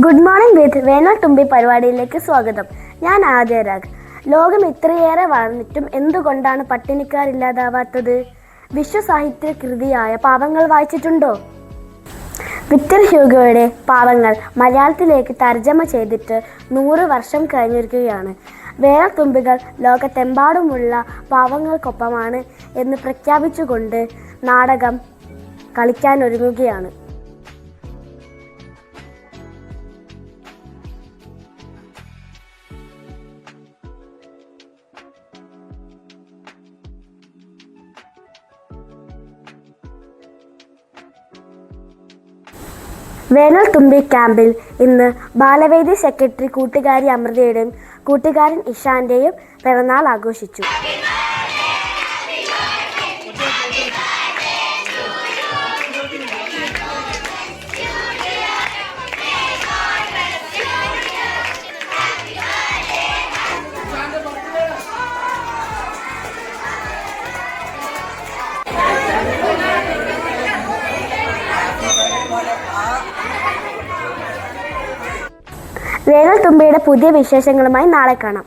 Good morning വിത്ത് വേനൽ തുമ്പി പരിപാടിയിലേക്ക് സ്വാഗതം. ഞാൻ ആദ്യരാഗ്. ലോകം ഇത്രയേറെ വളർന്നിട്ടും എന്തുകൊണ്ടാണ് പട്ടിണിക്കാരില്ലാതാവാത്തത്? വിശ്വസാഹിത്യ കൃതിയായ പാവങ്ങൾ വായിച്ചിട്ടുണ്ടോ? വിക്ടർ ഹ്യൂഗോയുടെ പാവങ്ങൾ മലയാളത്തിലേക്ക് തർജ്ജമ ചെയ്തിട്ട് 100 വർഷം കഴിഞ്ഞിരിക്കുകയാണ്. വേനൽ തുമ്പികൾ ലോകത്തെമ്പാടുമുള്ള പാവങ്ങൾക്കൊപ്പമാണ് എന്ന് പ്രഖ്യാപിച്ചുകൊണ്ട് നാടകം കളിക്കാനൊരുങ്ങുകയാണ്. വേനൽ തുമ്പി ക്യാമ്പിൽ ഇന്ന് ബാലവേദി സെക്രട്ടറി കൂട്ടുകാരി അമൃതയുടെയും കൂട്ടുകാരൻ ഇഷാന്റെയും പിറന്നാൾ ആഘോഷിച്ചു. വേനൽ തുമ്പിയുടെ പുതിയ വിശേഷങ്ങളുമായി നാളെ കാണാം.